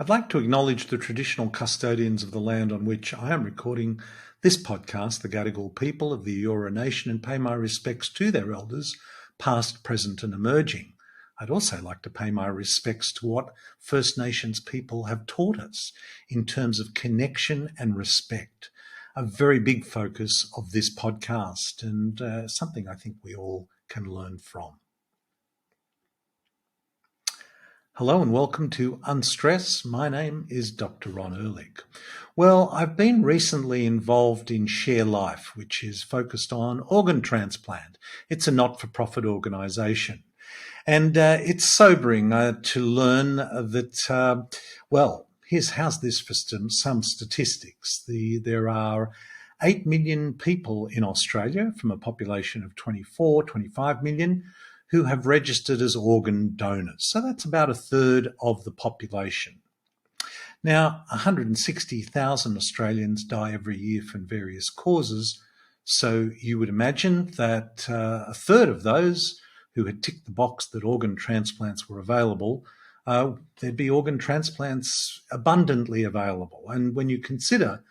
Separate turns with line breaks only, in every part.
I'd like to acknowledge the traditional custodians of the land on which I am recording this podcast, the Gadigal people of the Eora Nation, and pay my respects to their elders, past, present and emerging. I'd also like to pay my respects to what First Nations people have taught us in terms of connection and respect, a very big focus of this podcast and something I think we all can learn from. Hello and welcome to Unstress. My name is Dr. Ron Ehrlich. Well, I've been recently involved in Share Life, which is focused on organ transplant. It's a not-for-profit organisation. And it's sobering to learn that, how's this for some statistics. There are 8 million people in Australia from a population of 25 million who have registered as organ donors. So that's about a third of the population. Now, 160,000 Australians die every year from various causes. So you would imagine that a third of those who had ticked the box that organ transplants were available, there'd be organ transplants abundantly available. And when you consider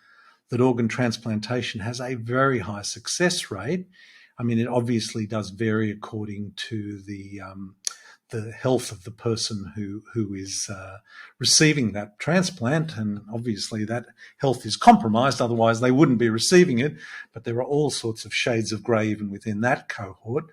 that organ transplantation has a very high success rate, I mean, it obviously does vary according to the health of the person who is receiving that transplant, and obviously that health is compromised, otherwise they wouldn't be receiving it. But there are all sorts of shades of grey even within that cohort.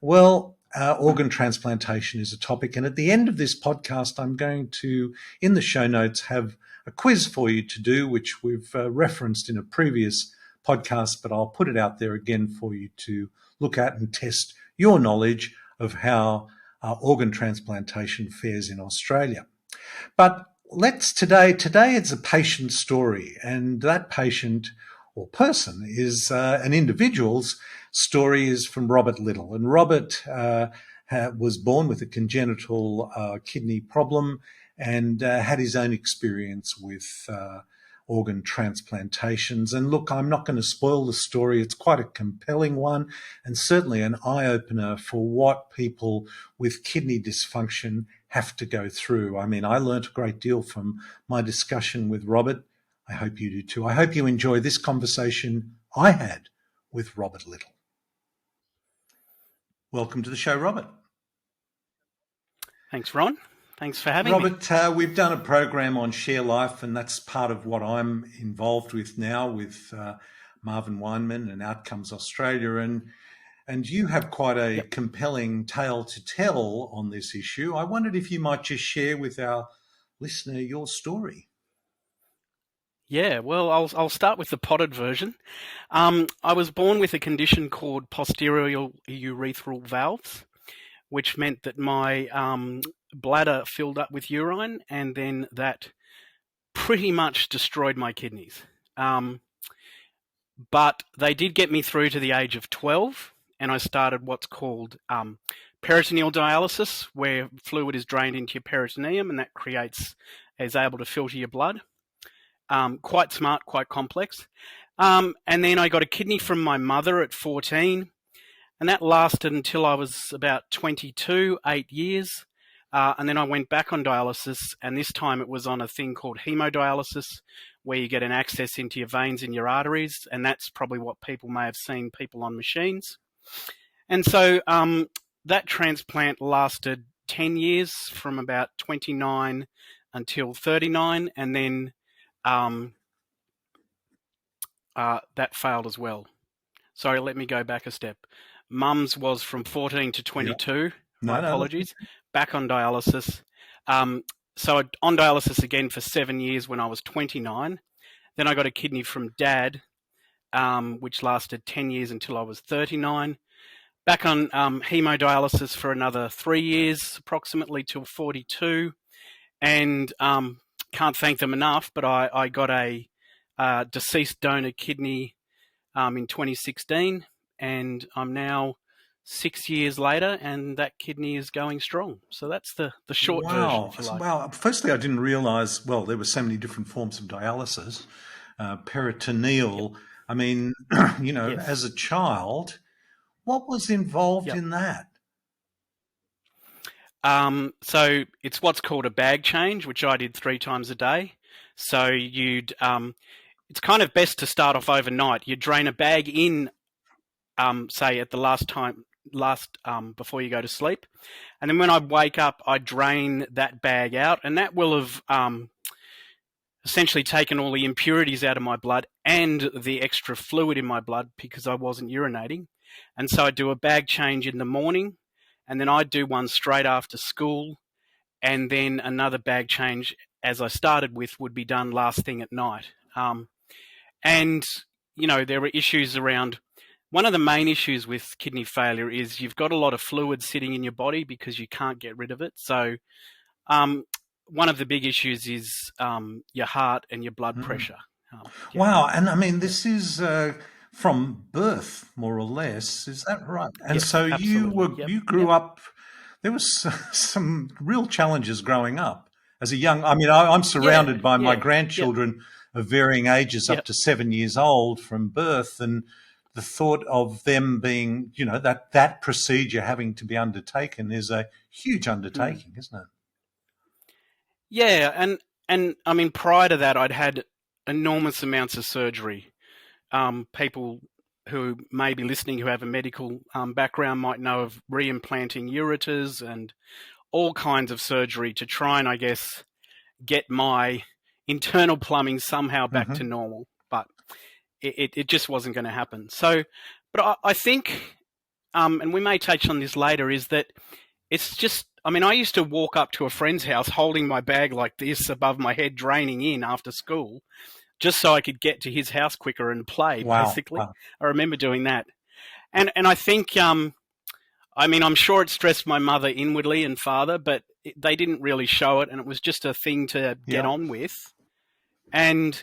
Well, organ transplantation is a topic, and at the end of this podcast, I'm going to, in the show notes, have a quiz for you to do, which we've referenced in a previous podcast, but I'll put it out there again for you to look at and test your knowledge of how organ transplantation fares in Australia. But today it's a patient story, and that patient or person is an individual's story is from Robert Little. And Robert was born with a congenital kidney problem and had his own experience with organ transplantations. And look, I'm not going to spoil the story. It's quite a compelling one and certainly an eye-opener for what people with kidney dysfunction have to go through. I mean, I learnt a great deal from my discussion with Robert. I hope you do too. I hope you enjoy this conversation I had with Robert Little. Welcome to the show, Robert.
Thanks, Ron. Thanks for having me.
Robert, we've done a program on Share Life, and that's part of what I'm involved with now with Marvin Weinman and Outcomes Australia. And you have quite a compelling tale to tell on this issue. I wondered if you might just share with our listener your story.
Yeah, well, I'll start with the potted version. I was born with a condition called posterior urethral valves, which meant that my bladder filled up with urine, and then that pretty much destroyed my kidneys. But they did get me through to the age of 12, and I started what's called peritoneal dialysis, where fluid is drained into your peritoneum, and that is able to filter your blood. Quite smart, quite complex. And then I got a kidney from my mother at 14, and that lasted until I was about 22, 8 years. And then I went back on dialysis, and this time it was on a thing called hemodialysis, where you get an access into your veins and your arteries, and that's probably what people may have seen people on machines. And so that transplant lasted 10 years, from about 29 until 39, and then that failed as well. Sorry, let me go back a step. Mum's was from 14 to 22. Yep. My apologies. Back on dialysis. So on dialysis again for 7 years when I was 29. Then I got a kidney from Dad, which lasted 10 years until I was 39. Back on hemodialysis for another 3 years, approximately till 42. And can't thank them enough, but I got a deceased donor kidney in 2016, and I'm now 6 years later, and that kidney is going strong. So that's the short version, if you like.
Wow. Firstly, I didn't realise, there were so many different forms of dialysis. Peritoneal, yep. I mean, yes. As a child, what was involved in that?
So it's what's called a bag change, which I did 3 times a day. So it's kind of best to start off overnight. You drain a bag in, say at the last before you go to sleep, and then when I wake up, I drain that bag out, and that will have essentially taken all the impurities out of my blood and the extra fluid in my blood because I wasn't urinating. And so I do a bag change in the morning, and then I do one straight after school, and then another bag change, as I started with, would be done last thing at night. And, there are issues around. One of the main issues with kidney failure is you've got a lot of fluid sitting in your body because you can't get rid of it. So one of the big issues is your heart and your blood pressure.
Wow. And I mean, this is from birth, more or less. Is that right? And
Yes,
so
absolutely.
you grew up, there was some real challenges growing up as a young, I mean, I'm surrounded by my grandchildren of varying ages up to 7 years old from birth. And the thought of them being, that procedure having to be undertaken is a huge undertaking, isn't it?
Yeah, and I mean, prior to that, I'd had enormous amounts of surgery. People who may be listening who have a medical background might know of reimplanting ureters and all kinds of surgery to try and, I guess, get my internal plumbing somehow back to normal. But it just wasn't going to happen. So, but I think, and we may touch on this later, is that it's just, I mean, I used to walk up to a friend's house holding my bag like this above my head, draining in after school, just so I could get to his house quicker and play, basically.
Wow.
I remember doing that. And I think, I mean, I'm sure it stressed my mother inwardly and father, but they didn't really show it, and it was just a thing to get on with. And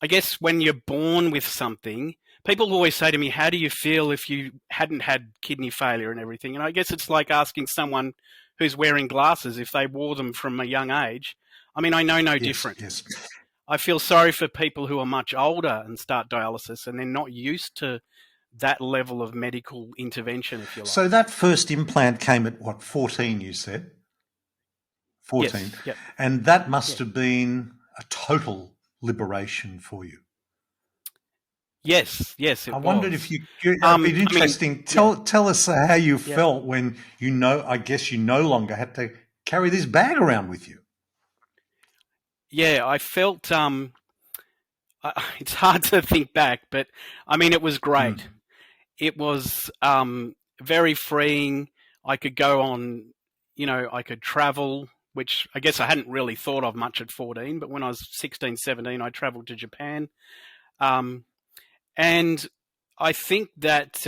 I guess when you're born with something, people always say to me, how do you feel if you hadn't had kidney failure and everything? And I guess it's like asking someone who's wearing glasses if they wore them from a young age. I mean, I know no different.
Yes.
I feel sorry for people who are much older and start dialysis and they're not used to that level of medical intervention, if you like.
So that first implant came at what, 14, you said? 14.
Yes, yep.
And that must have been a total liberation for you.
Yes, it was.
I wondered if it'd be interesting. Tell us how you felt when I guess you no longer had to carry this bag around with you.
Yeah, I felt, it's hard to think back, but I mean, it was great. It was very freeing. I could go on, I could travel, which I guess I hadn't really thought of much at 14, but when I was 16, 17, I traveled to Japan. And I think that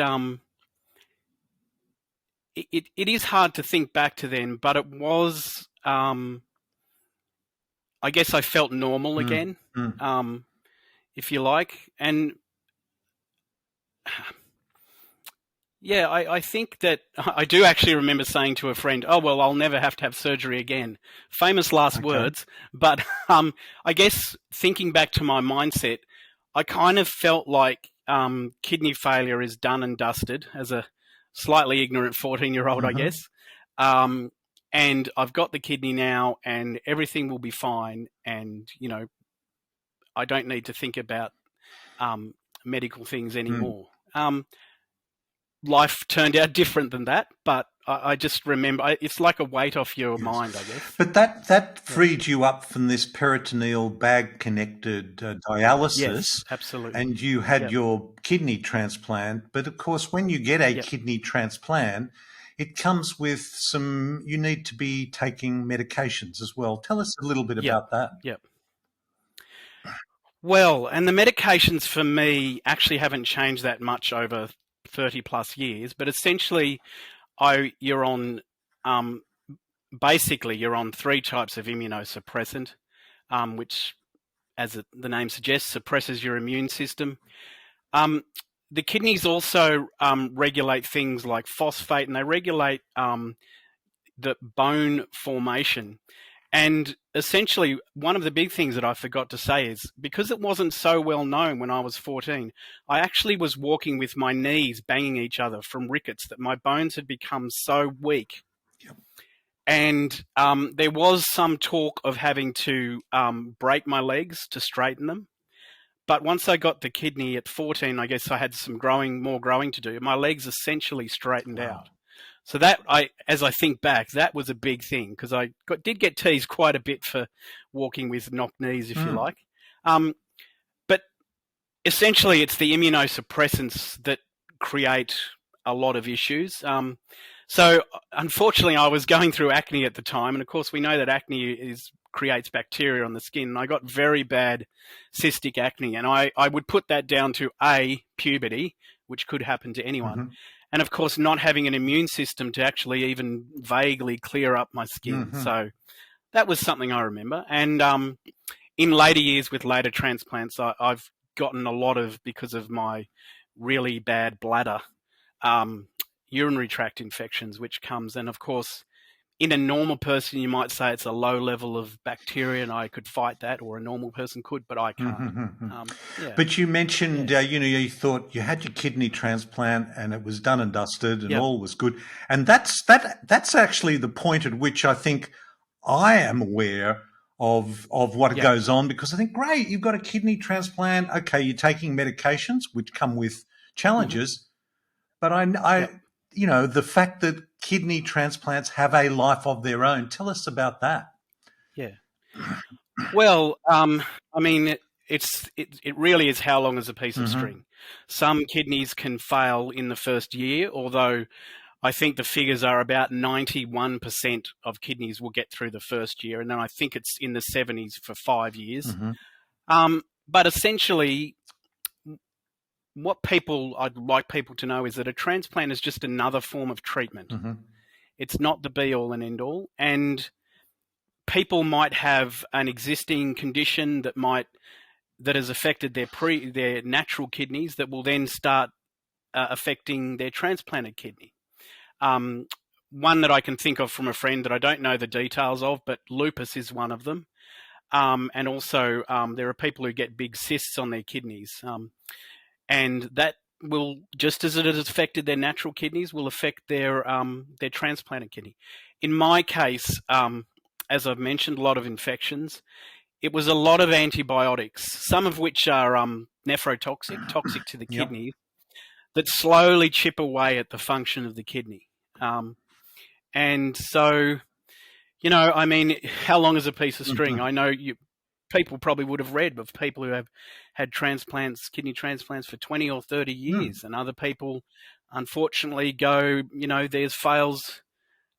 it is hard to think back to then, but it was, I guess I felt normal again, if you like. And yeah, I think that I do actually remember saying to a friend, oh, well, I'll never have to have surgery again. Famous last words. But I guess thinking back to my mindset, I kind of felt like kidney failure is done and dusted as a slightly ignorant 14-year-old, I guess. And I've got the kidney now and everything will be fine. And, I don't need to think about medical things anymore. Life turned out different than that, but I just remember it's like a weight off your mind, I guess.
But that freed you up from this peritoneal bag-connected dialysis.
Yes, absolutely.
And you had your kidney transplant. But of course, when you get a kidney transplant, it comes with you need to be taking medications as well. Tell us a little bit about that.
Yep. Well, and the medications for me actually haven't changed that much over 30 plus years, but essentially you're on basically you're on 3 types of immunosuppressant, which, as the name suggests, suppresses your immune system. The kidneys also regulate things like phosphate, and they regulate the bone formation. And essentially, one of the big things that I forgot to say is, because it wasn't so well known when I was 14, I actually was walking with my knees banging each other from rickets, that my bones had become so weak. And there was some talk of having to break my legs to straighten them. But once I got the kidney at 14, I guess I had more growing to do. My legs essentially straightened
Wow.
out. So that, as I think back, that was a big thing, because I did get teased quite a bit for walking with knocked knees, if you like. But essentially, it's the immunosuppressants that create a lot of issues. So unfortunately, I was going through acne at the time, and of course, we know that acne creates bacteria on the skin. And I got very bad cystic acne, and I would put that down to puberty, which could happen to anyone, and of course, not having an immune system to actually even vaguely clear up my skin. So that was something I remember. And in later years with later transplants, I've gotten a lot of, because of my really bad bladder, urinary tract infections, which comes, and of course, in a normal person, you might say it's a low level of bacteria, and I could fight that, or a normal person could, but I can't.
But you mentioned, you thought you had your kidney transplant and it was done and dusted and all was good. And that's actually the point at which I think I am aware of what goes on, because I think, great, you've got a kidney transplant. Okay, you're taking medications which come with challenges, but the fact that kidney transplants have a life of their own. Tell us about that.
Yeah. Well, I mean, it really is how long is a piece of string. Some kidneys can fail in the first year, although I think the figures are about 91% of kidneys will get through the first year, and then I think it's in the 70s for 5 years. But essentially, what I'd like people to know is that a transplant is just another form of treatment. It's not the be-all and end-all. And people might have an existing condition that has affected their natural kidneys, that will then start affecting their transplanted kidney. One that I can think of from a friend that I don't know the details of, but lupus is one of them. And also there are people who get big cysts on their kidneys. And that will, just as it has affected their natural kidneys, will affect their transplanted kidney. In my case, as I've mentioned, a lot of infections. It was a lot of antibiotics, some of which are nephrotoxic, toxic to the kidney, that slowly chip away at the function of the kidney. And so, I mean, how long is a piece of string? I know people probably would have read of people who have had kidney transplants for 20 or 30 years, and other people, unfortunately, there's fails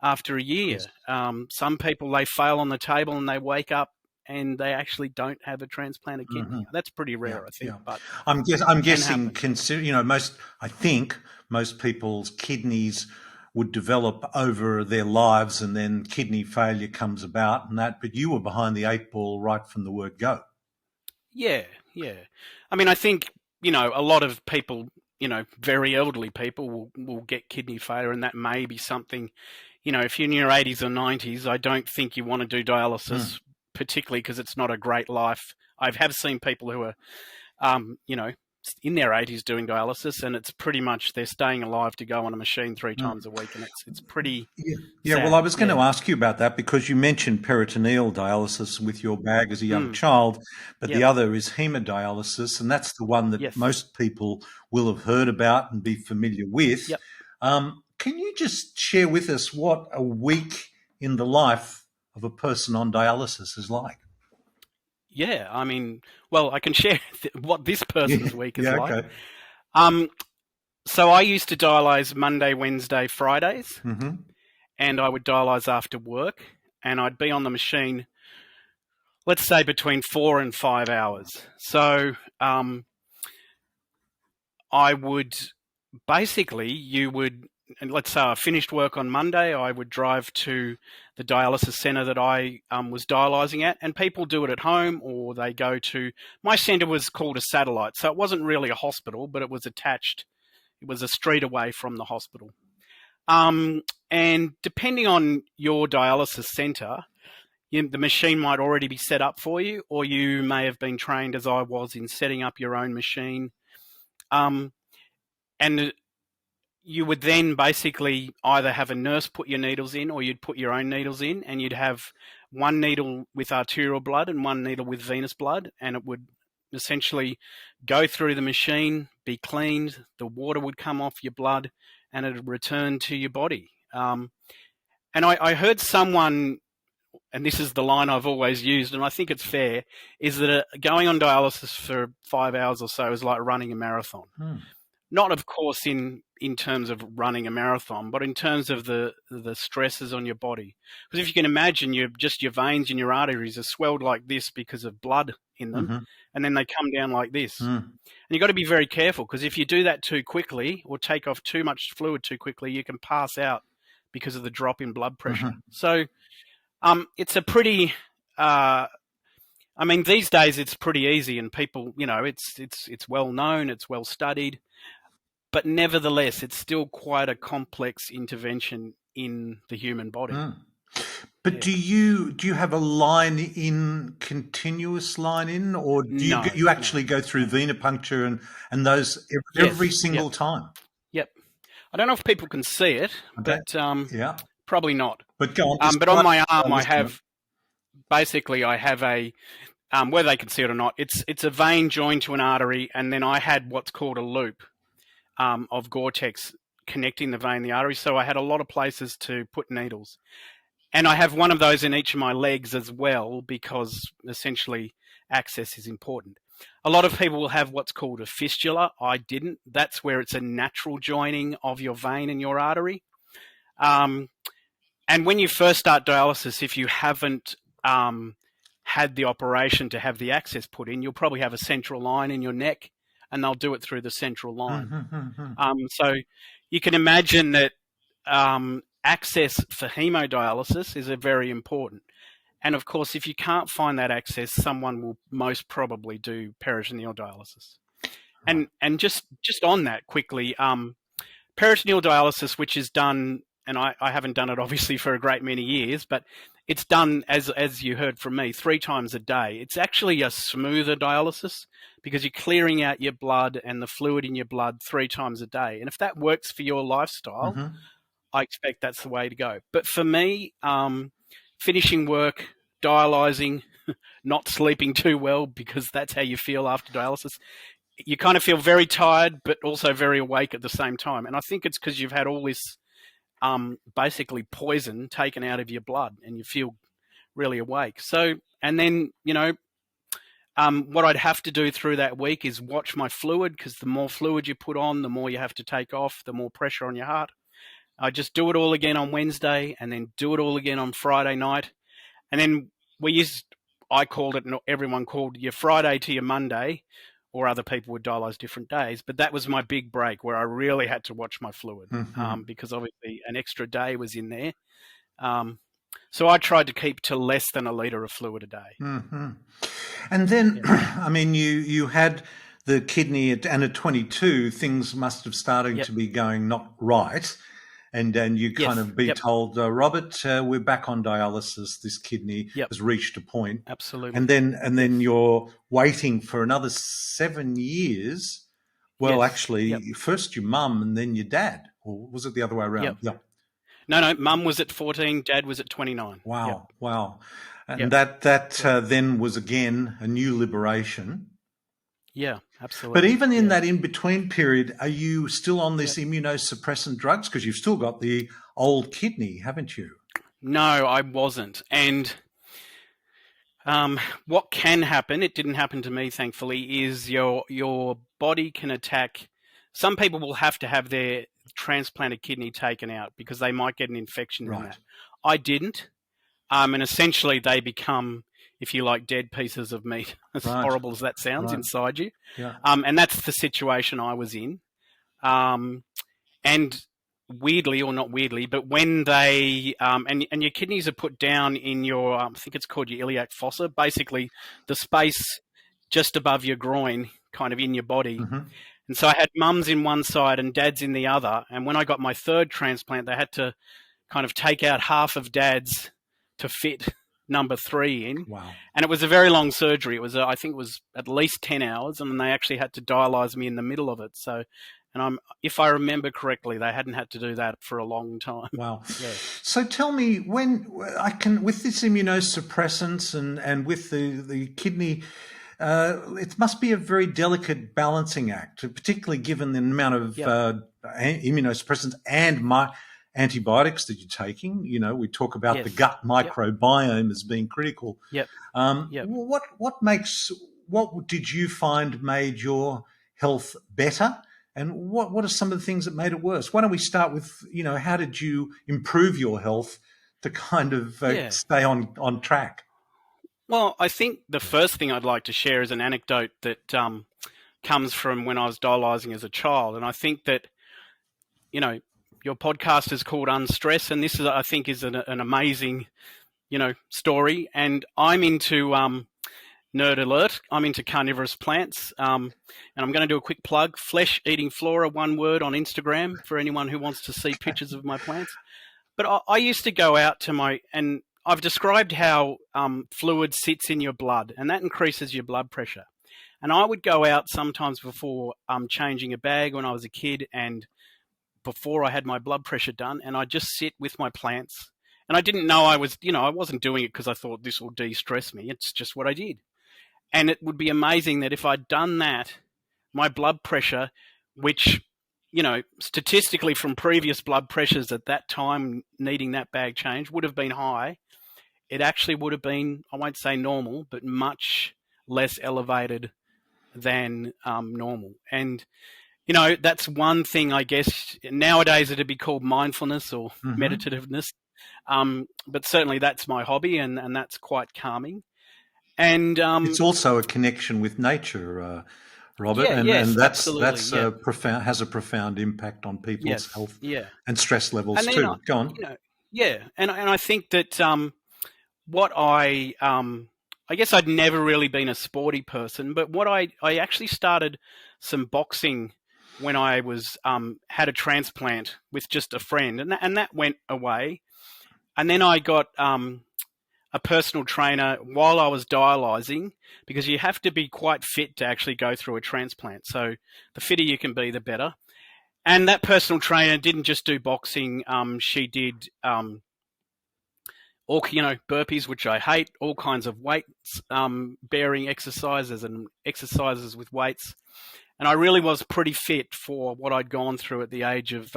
after a year. Some people, they fail on the table and they wake up and they actually don't have a transplanted kidney. That's pretty rare, I think. But
I'm guessing, I think most people's kidneys would develop over their lives, and then kidney failure comes about and that. But you were behind the 8 ball right from the word go.
Yeah. I mean, I think, a lot of people, very elderly people will get kidney failure, and that may be something, if you're in your 80s or 90s, I don't think you want to do dialysis, particularly because it's not a great life. I have seen people who are, in their 80s doing dialysis, and it's pretty much they're staying alive to go on a machine 3 times a week, and it's pretty sad.
Well, I was going to ask you about that, because you mentioned peritoneal dialysis with your bag as a young child, but the other is hemodialysis, and that's the one that most people will have heard about and be familiar with. Can you just share with us what a week in the life of a person on dialysis is like?
Yeah, I mean, well, I can share what this person's week is like. Okay. So I used to dialyse Monday, Wednesday, Fridays, and I would dialyse after work, and I'd be on the machine, let's say, between 4 and 5 hours. So I would and let's say I finished work on Monday, I would drive to the dialysis centre that I was dialysing at, and people do it at home, or they go to, my centre was called a satellite, so it wasn't really a hospital, but it was attached, it was a street away from the hospital. And depending on your dialysis centre, the machine might already be set up for you, or you may have been trained, as I was, in setting up your own machine. And you would then basically either have a nurse put your needles in, or you'd put your own needles in, and you'd have one needle with arterial blood and one needle with venous blood, and it would essentially go through the machine, be cleaned, the water would come off your blood, and it would return to your body. And I heard someone, and this is the line I've always used, and I think it's fair, is that going on dialysis for 5 hours or so is like running a marathon. Not, of course, in terms of running a marathon, but in terms of the stresses on your body. Because if you can imagine, your veins and your arteries are swelled like this because of blood in them, and then they come down like this. And you've got to be very careful, because if you do that too quickly or take off too much fluid too quickly, you can pass out because of the drop in blood pressure. So it's a pretty... I mean, these days it's pretty easy, and people, it's well known, it's well studied. But nevertheless, it's still quite a complex intervention in the human body.
But do you have a line in, continuous line in, or do you actually go through venipuncture and those every single time?
Yep. I don't know if people can see it, but probably not.
But go on.
But on my arm, I have a whether they can see it or not. It's a vein joined to an artery, and then I had what's called a loop of Gore-Tex connecting the vein and the artery. So I had a lot of places to put needles. And I have one of those in each of my legs as well, because essentially access is important. A lot of people will have what's called a fistula. I didn't. That's where it's a natural joining of your vein and your artery. And when you first start dialysis, if you haven't had the operation to have the access put in, you'll probably have a central line in your neck, and they'll do it through the central line. So you can imagine that access for hemodialysis is very important. And of course, if you can't find that access, someone will most probably do peritoneal dialysis. And just on that quickly, peritoneal dialysis, which is done, and I haven't done it obviously for a great many years, but it's done, as you heard from me, 3 times a day. It's actually a smoother dialysis, because you're clearing out your blood and the fluid in your blood 3 times a day. And if that works for your lifestyle, I expect that's the way to go. But for me, finishing work, dialyzing, not sleeping too well, because that's how you feel after dialysis, you kind of feel very tired, but also very awake at the same time. And I think it's because you've had all this basically poison taken out of your blood, and you feel really awake. So, and then, what I'd have to do through that week is watch my fluid, because the more fluid you put on, the more you have to take off, the more pressure on your heart. I just do it all again on Wednesday, and then do it all again on Friday night. And then I called it, and everyone called, your Friday to your Monday, or other people would dialyze different days. But that was my big break, where I really had to watch my fluid, because obviously an extra day was in there. So I tried to keep to less than a litre of fluid a day.
And then, I mean, you had the kidney and at 22, things must have started to be going not right. And then you kind of be told, Robert, we're back on dialysis. This kidney has reached a point.
Absolutely.
And then you're waiting for another 7 years. Well, actually, first your mum and then your dad. Or was it the other way around?
No, mum was at 14, dad was at 29.
Wow. And that then was, again, a new liberation.
Yeah, absolutely.
But even in that in-between period, are you still on this immunosuppressant drugs? Because you've still got the old kidney, haven't you?
No, I wasn't. And what can happen, it didn't happen to me, thankfully, is your body can attack. Some people will have to have their transplanted kidney taken out because they might get an infection in that. I didn't. And essentially they become, if you like, dead pieces of meat, as horrible as that sounds, inside you. And that's the situation I was in. And weirdly, or not weirdly, but when they, and your kidneys are put down in your, I think it's called your iliac fossa, basically the space just above your groin, kind of in your body. And so I had mums in one side and dads in the other. And when I got my 3rd transplant, they had to kind of take out half of dad's to fit number 3 in.
Wow.
And it was a very long surgery. It was, I think it was at least 10 hours, and then they actually had to dialyze me in the middle of it. So, and And if I remember correctly, they hadn't had to do that for a long time.
Wow.
Yeah.
So tell me, when I can, with this immunosuppressants and with the kidney, it must be a very delicate balancing act, particularly given the amount of
Yep.
immunosuppressants and antibiotics that you're taking. You know, we talk about the
Yes.
gut
Yep.
microbiome as being critical.
Yep. Yep.
What did you find made your health better? And what are some of the things that made it worse? Why don't we start with, how did you improve your health to kind of
Yeah.
stay on track?
Well, I think the first thing I'd like to share is an anecdote that comes from when I was dialyzing as a child. And I think that, your podcast is called Unstress, and this is, I think, is an amazing, story. And I'm into nerd alert. I'm into carnivorous plants, and I'm going to do a quick plug: Flesh Eating Flora, one word, on Instagram for anyone who wants to see pictures of my plants. But I used to go out to and I've described how fluid sits in your blood, and that increases your blood pressure. And I would go out sometimes before changing a bag when I was a kid, and before I had my blood pressure done, and I'd just sit with my plants. And I didn't know I wasn't doing it because I thought this will de-stress me. It's just what I did. And it would be amazing that if I'd done that, my blood pressure, which, statistically from previous blood pressures at that time needing that bag change, would have been high. It actually would have been, I won't say normal, but much less elevated than normal. And, that's one thing, I guess, nowadays it'd be called mindfulness or meditativeness. But certainly that's my hobby, and that's quite calming. And
it's also a connection with nature, Robert,
yeah,
and
yes,
that's
absolutely,
profound, has a profound impact on people's
yes,
health
yeah.
and stress levels
And then
too. Go on.
yeah, and I think that what I guess I'd never really been a sporty person, but what I actually started some boxing when I was had a transplant with just a friend, and that went away. And then I got a personal trainer while I was dialyzing, because you have to be quite fit to actually go through a transplant. So the fitter you can be, the better. And that personal trainer didn't just do boxing. She did all, burpees, which I hate, all kinds of weights bearing exercises and exercises with weights. And I really was pretty fit for what I'd gone through at the age of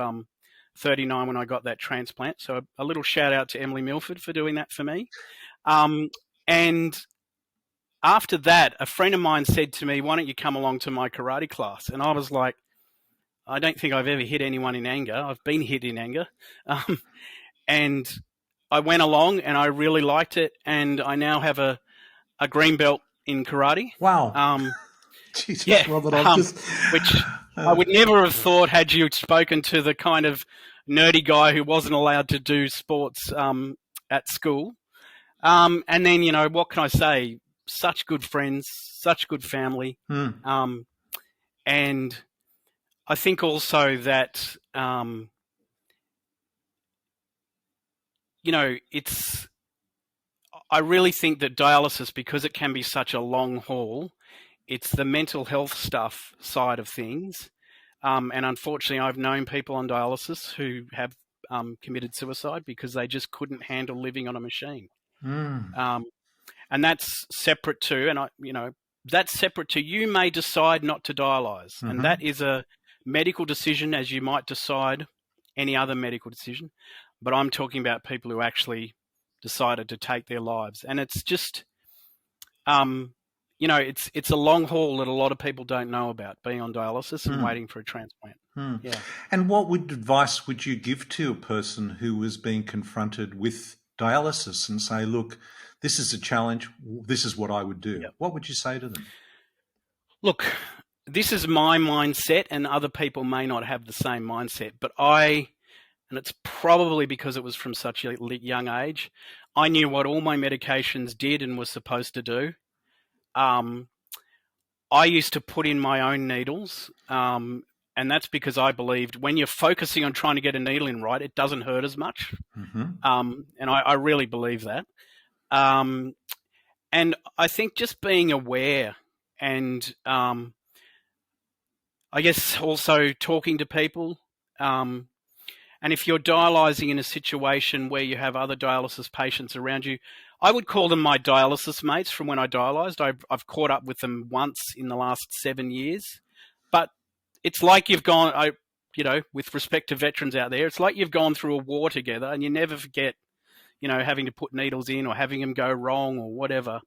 39 when I got that transplant. So a little shout out to Emily Milford for doing that for me. And after that, a friend of mine said to me, "Why don't you come along to my karate class?" And I was like, I don't think I've ever hit anyone in anger. I've been hit in anger. And I went along and I really liked it. And I now have a green belt in karate.
Wow. Jeez,
Yeah,
Robert, I've just...
which I would never have thought had you spoken to the kind of nerdy guy who wasn't allowed to do sports at school. And then, what can I say? Such good friends, such good family. And I think also that, I really think that dialysis, because it can be such a long haul, it's the mental health stuff side of things. And unfortunately, I've known people on dialysis who have committed suicide because they just couldn't handle living on a machine. And that's separate to, that's separate to, you may decide not to dialyze. And that is a medical decision, as you might decide any other medical decision. But I'm talking about people who actually decided to take their lives. And it's just, it's a long haul that a lot of people don't know about, being on dialysis and waiting for a transplant. Yeah.
And what advice would you give to a person who was being confronted with dialysis and say, look, this is a challenge, this is what I would do? Yep. What would you say to them?
Look, this is my mindset, and other people may not have the same mindset, but and it's probably because it was from such a young age, I knew what all my medications did and was supposed to do. I used to put in my own needles, and that's because I believed when you're focusing on trying to get a needle in right, it doesn't hurt as much. And I really believe that. And I think just being aware, and I guess also talking to people. Um, and if you're dialysing in a situation where you have other dialysis patients around you, I would call them my dialysis mates from when I dialysed. I've caught up with them once in the last 7 years. But it's like you've gone, with respect to veterans out there, it's like you've gone through a war together and you never forget, having to put needles in or having them go wrong or whatever.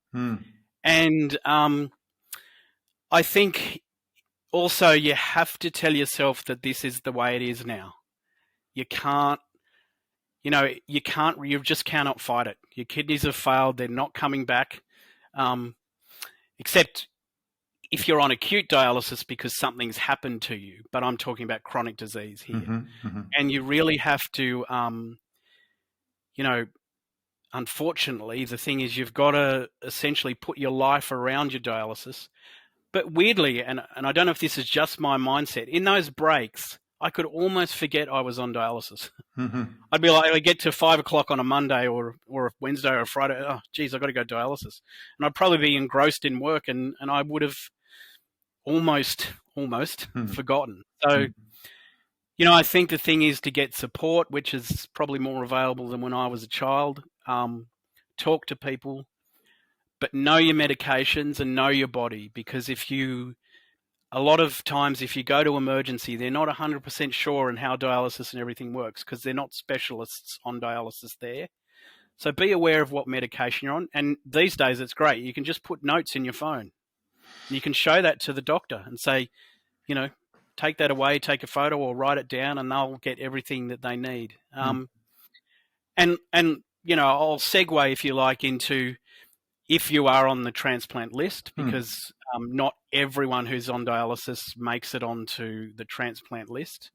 And I think also you have to tell yourself that this is the way it is now. You just cannot fight it. Your kidneys have failed. They're not coming back. Except if you're on acute dialysis because something's happened to you, but I'm talking about chronic disease here. And you really have to, unfortunately, the thing is you've got to essentially put your life around your dialysis. But weirdly, and I don't know if this is just my mindset, in those breaks, I could almost forget I was on dialysis. I'd be like, I get to 5 o'clock on a Monday or a Wednesday or a Friday. Oh, geez, I got to go dialysis, and I'd probably be engrossed in work, and I would have almost forgotten. So, I think the thing is to get support, which is probably more available than when I was a child. Talk to people, but know your medications and know your body, because a lot of times if you go to emergency, they're not 100% sure in how dialysis and everything works because they're not specialists on dialysis there. So be aware of what medication you're on. And these days it's great. You can just put notes in your phone. You can show that to the doctor and say, take that away, take a photo or write it down, and they'll get everything that they need. And I'll segue, if you like, into if you are on the transplant list, because not everyone who's on dialysis makes it onto the transplant list.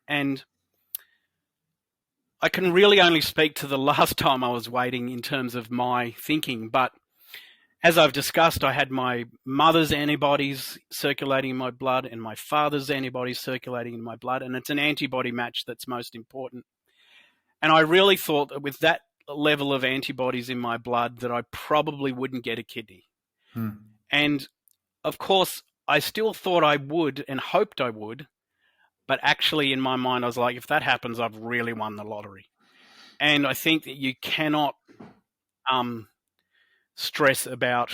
And I can really only speak to the last time I was waiting in terms of my thinking. But as I've discussed, I had my mother's antibodies circulating in my blood and my father's antibodies circulating in my blood. And it's an antibody match that's most important. And I really thought that with that level of antibodies in my blood that I probably wouldn't get a kidney. And of course, I still thought I would and hoped I would, but actually in my mind, I was like, if that happens, I've really won the lottery. And I think that you cannot stress about,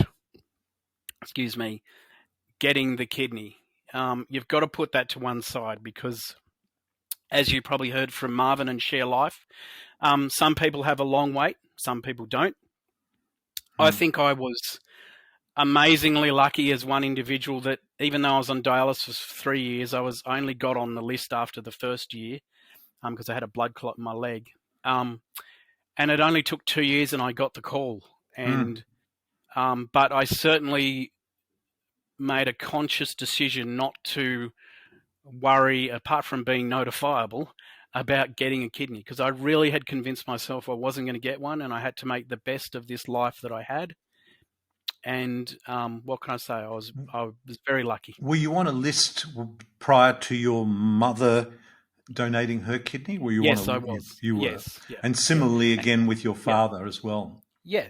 getting the kidney. You've got to put that to one side because, as you probably heard from Marvin and Share Life, some people have a long wait, some people don't. I think I was amazingly lucky as one individual that even though I was on dialysis for 3 years, I only got on the list after the first year because I had a blood clot in my leg. And it only took 2 years and I got the call. And but I certainly made a conscious decision not to worry, apart from being notifiable, about getting a kidney, because I really had convinced myself I wasn't going to get one and I had to make the best of this life that I had. And what can I say? I was very lucky.
Were you on a list prior to your mother donating her kidney? Were you
yes,
on
I was.
You were.
Yes, yeah,
and similarly again with your father as well.
Yeah,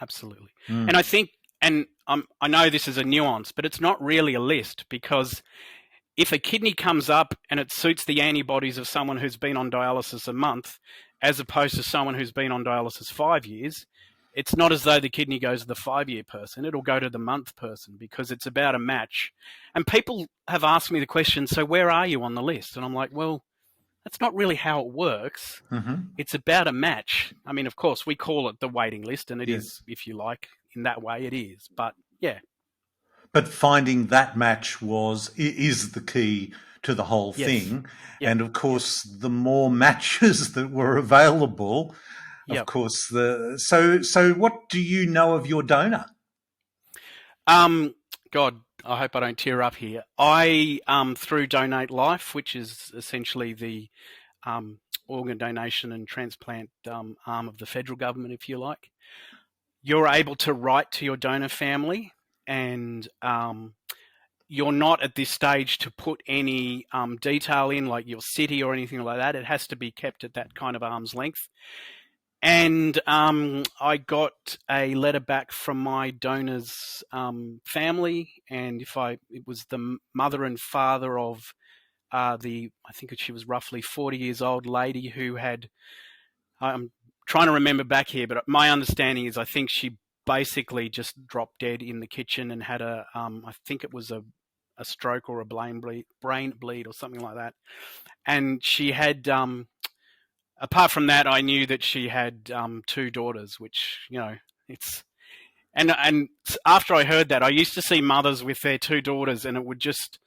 absolutely. And I think, and I know this is a nuance, but it's not really a list, because if a kidney comes up and it suits the antibodies of someone who's been on dialysis a month, as opposed to someone who's been on dialysis 5 years, it's not as though the kidney goes to the 5-year person. It'll go to the month person because it's about a match. And people have asked me the question, so where are you on the list? And I'm like, well, that's not really how it works. It's about a match. I mean, of course, we call it the waiting list, and it is, if you like, in that way it is. But yeah.
But finding that match is the key to the whole thing. Yep. And of course, the more matches that were available, of course, so what do you know of your donor?
God, I hope I don't tear up here. I, through Donate Life, which is essentially the organ donation and transplant arm of the federal government, if you like, you're able to write to your donor family, and you're not at this stage to put any detail in, like your city or anything like that. It has to be kept at that kind of arm's length. And I got a letter back from my donor's family, and it was the mother and father of I think she was roughly 40 years old lady who had, I'm trying to remember back here, but my understanding is I think she basically just dropped dead in the kitchen and had I think it was a stroke or a brain bleed or something like that. And she had, apart from that, I knew that she had two daughters, which, it's, and after I heard that, I used to see mothers with their two daughters, and it would just,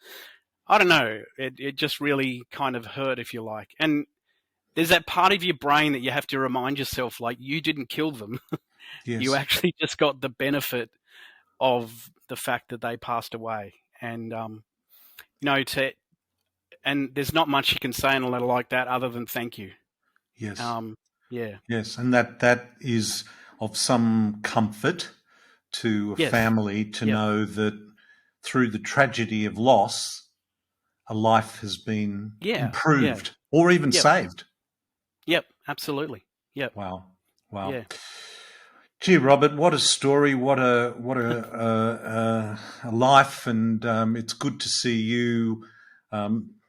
I don't know, it just really kind of hurt, if you like. And there's that part of your brain that you have to remind yourself, like, you didn't kill them. You
Yes,
actually just got the benefit of the fact that they passed away. And, you know, and there's not much you can say in a letter like that other than thank you.
yes,
Um, yeah.
yes, and that is of some comfort to a
Yes.
family to
Yep.
know that through the tragedy of loss, a life has been
Yeah. Yeah.
improved or even
Yep.
saved.
Yep. Absolutely. Yep.
Wow, wow.
Yeah.
Gee, Robert, what a story! A life, and it's good to see you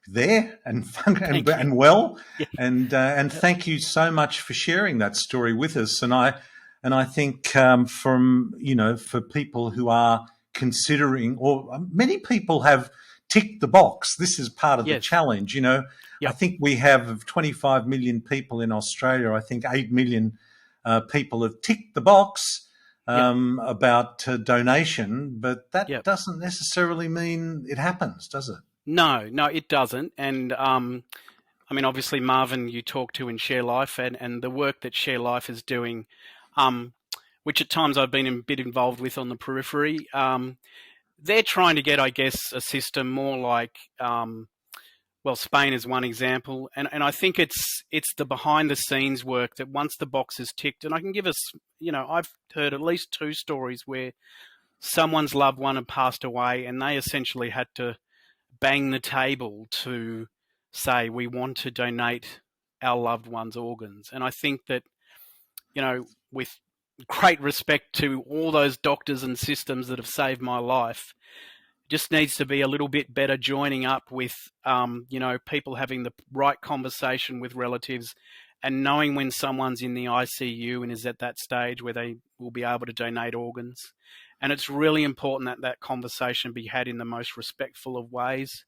there and
Thank you.
and well,
Yeah.
and
Yep.
thank you so much for sharing that story with us. And I think from for people who are considering, or many people have ticked the box. This is part of the
Yes.
challenge. I
Yep.
think we have of 25 million people in Australia. I think 8 million people have ticked the box
Yep.
about donation, but that
Yep.
doesn't necessarily mean it happens, does it?
No, no, it doesn't. And I mean, obviously, Marvin, you talk to in Share Life, and the work that Share Life is doing, um, which at times I've been a bit involved with on the periphery. They're trying to get, I guess, a system more like, well, Spain is one example, and I think it's the behind the scenes work that once the box is ticked, and I can give us, I've heard at least two stories where someone's loved one had passed away, and they essentially had to bang the table to say we want to donate our loved one's organs. And I think that, with great respect to all those doctors and systems that have saved my life, just needs to be a little bit better joining up with, people having the right conversation with relatives and knowing when someone's in the ICU and is at that stage where they will be able to donate organs. And it's really important that that conversation be had in the most respectful of ways.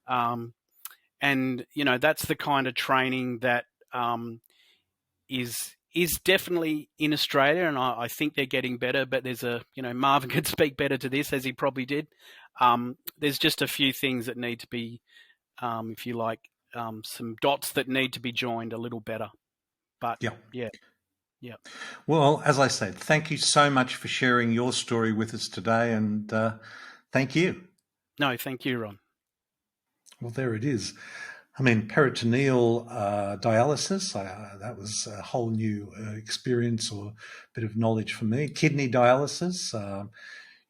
Um, and that's the kind of training that is definitely in Australia, and I think they're getting better. But there's Marvin could speak better to this, as he probably did. There's just a few things that need to be, if you like, some dots that need to be joined a little better. But
Yeah.
yeah, yeah.
Well, as I said, thank you so much for sharing your story with us today, and thank you.
No, thank you, Ron.
Well, there it is. I mean, peritoneal dialysis, that was a whole new experience or bit of knowledge for me. Kidney dialysis,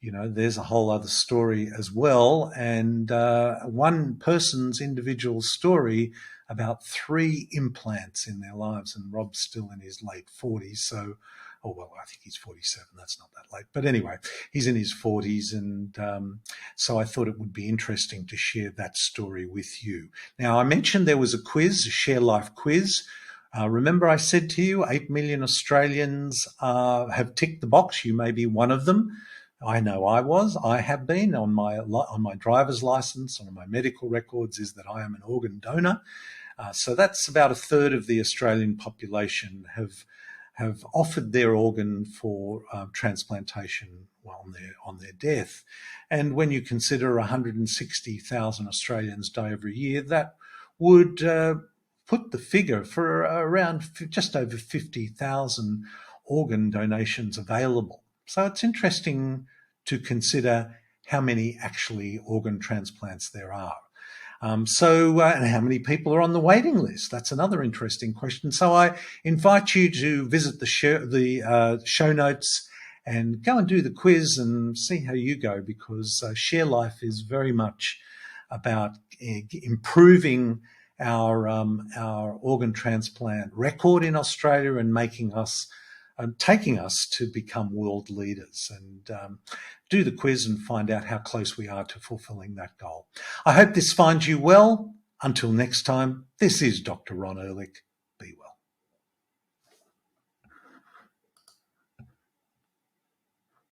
there's a whole other story as well. And one person's individual story about 3 implants in their lives. And Rob's still in his late 40s. So, oh, well, I think he's 47. That's not that late. But anyway, he's in his 40s. And so I thought it would be interesting to share that story with you. Now, I mentioned there was a quiz, a Share Life quiz. Remember I said to you, 8 million Australians have ticked the box. You may be one of them. I know I have been on my driver's license, on my medical records, is that I am an organ donor. So that's about a third of the Australian population have offered their organ for transplantation on their death. And when you consider 160,000 Australians die every year, that would put the figure for around just over 50,000 organ donations available. So it's interesting to consider how many actually organ transplants there are. And how many people are on the waiting list? That's another interesting question. So I invite you to visit the show notes and go and do the quiz and see how you go, because Share Life is very much about improving our organ transplant record in Australia and taking us to become world leaders, and do the quiz and find out how close we are to fulfilling that goal. I hope this finds you well. Until next time, this is Dr. Ron Ehrlich,